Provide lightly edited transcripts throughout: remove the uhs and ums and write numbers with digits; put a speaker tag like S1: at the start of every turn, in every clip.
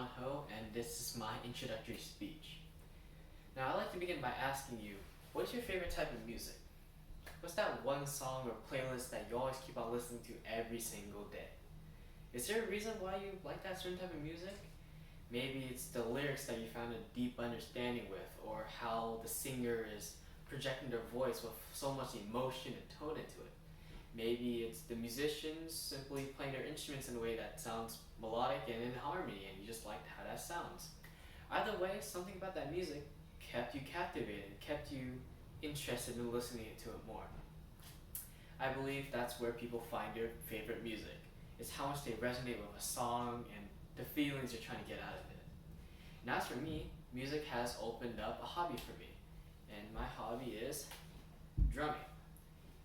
S1: Ho, and this is my introductory speech. Now, I'd like to begin by asking you, what is your favorite type of music? What's that one song or playlist that you always keep on listening to every single day? Is there a reason why you like that certain type of music? Maybe it's the lyrics that you found a deep understanding with, or how the singer is projecting their voice with so much emotion and tone into it. Maybe it's the musicians simply playing their instruments in a way that sounds melodic and in harmony, and you just liked how that sounds. Either way, something about that music kept you captivated, kept you interested in listening to it more. I believe that's where people find their favorite music. It's how much they resonate with a song and the feelings you're trying to get out of it. And as for me, music has opened up a hobby for me. And my hobby is drumming.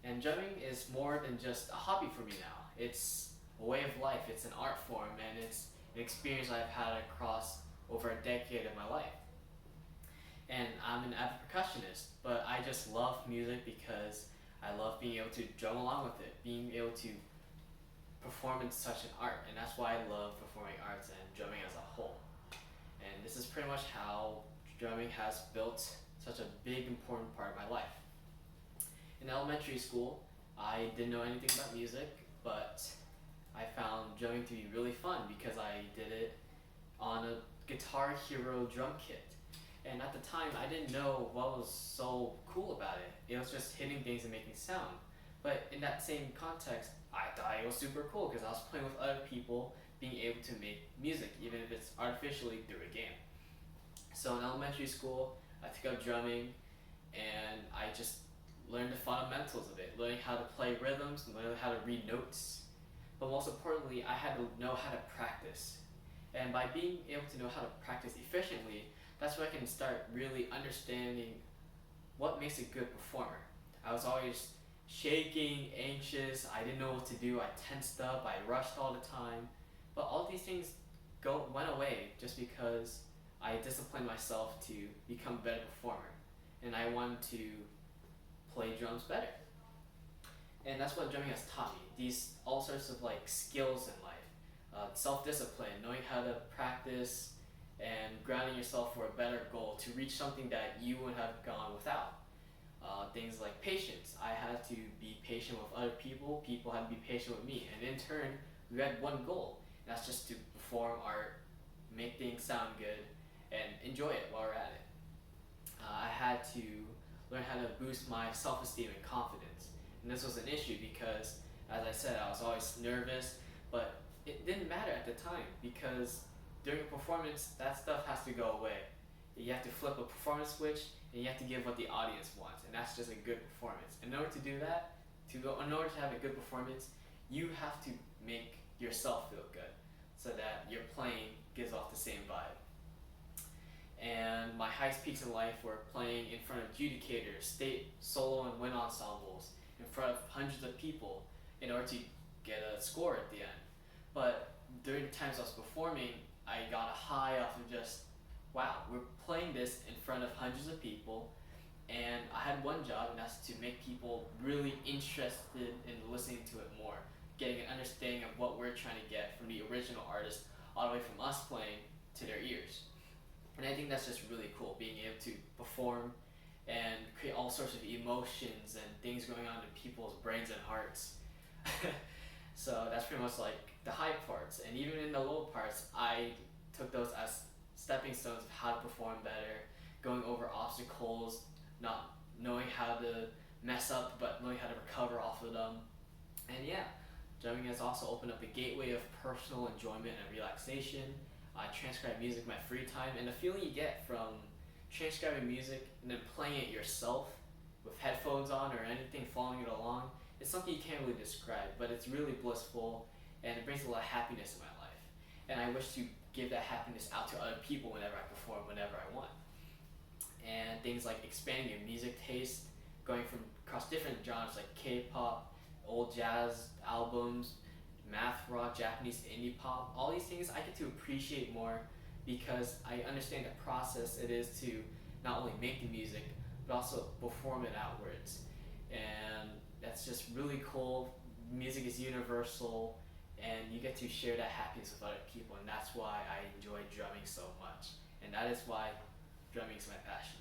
S1: And drumming is more than just a hobby for me now. It's a way of life, it's an art form, and it's an experience I've had across over a decade of my life. And I'm an avid percussionist, but I just love music because I love being able to drum along with it, being able to perform in such an art, and that's why I love performing arts and drumming as a whole. And this is pretty much how drumming has built such a big, important part of my life. In elementary school, I didn't know anything about music, but I found drumming to be really fun because I did it on a Guitar Hero drum kit. And at the time, I didn't know what was so cool about it. It was just hitting things and making sound. But in that same context, I thought it was super cool because I was playing with other people, being able to make music, even if it's artificially through a game. So in elementary school, I took up drumming, and I just learned the fundamentals of it, learning how to play rhythms, learning how to read notes. But most importantly, I had to know how to practice. And by being able to know how to practice efficiently, that's where I can start really understanding what makes a good performer. I was always shaking, anxious, I didn't know what to do, I tensed up, I rushed all the time. But all these things went away just because I disciplined myself to become a better performer. And I wanted to play drums better. And that's what drumming has taught me. These all sorts of skills in life, self-discipline, knowing how to practice, and grounding yourself for a better goal to reach something that you would have gone without. Things like patience. I had to be patient with other people. People had to be patient with me, and in turn, we had one goal. And that's just to perform art, make things sound good, and enjoy it while we're at it. I had to learn how to boost my self-esteem and confidence. And this was an issue because, as I said, I was always nervous, but it didn't matter at the time because during a performance, that stuff has to go away. You have to flip a performance switch, and you have to give what the audience wants, and that's just a good performance. In order to do that, in order to have a good performance, you have to make yourself feel good, so that your playing gives off the same vibe. And my highest peaks in life were playing in front of adjudicators, state solo and wind ensembles, in front of hundreds of people, in order to get a score at the end. But during the times I was performing, I got a high off of just, wow, we're playing this in front of hundreds of people, and I had one job, and that's to make people really interested in listening to it more, getting an understanding of what we're trying to get from the original artist, all the way from us playing to their ears. And I think that's just really cool, being able to perform and create all sorts of emotions and things going on in people's brains and hearts. So that's pretty much the high parts. And even in the low parts, I took those as stepping stones of how to perform better, going over obstacles, not knowing how to mess up, but knowing how to recover off of them. And yeah, drumming has also opened up the gateway of personal enjoyment and relaxation. I transcribe music in my free time, and the feeling you get from transcribing music and then playing it yourself with headphones on or anything following it along, it's something you can't really describe, but it's really blissful, and it brings a lot of happiness in my life. And I wish to give that happiness out to other people whenever I perform, whenever I want. And things like expanding your music taste, going from across different genres like K-pop, old jazz albums, math rock, Japanese indie pop, all these things I get to appreciate more because I understand the process it is to not only make the music, but also perform it outwards. And that's just really cool. Music is universal, and you get to share that happiness with other people, and that's why I enjoy drumming so much, and that is why drumming is my passion.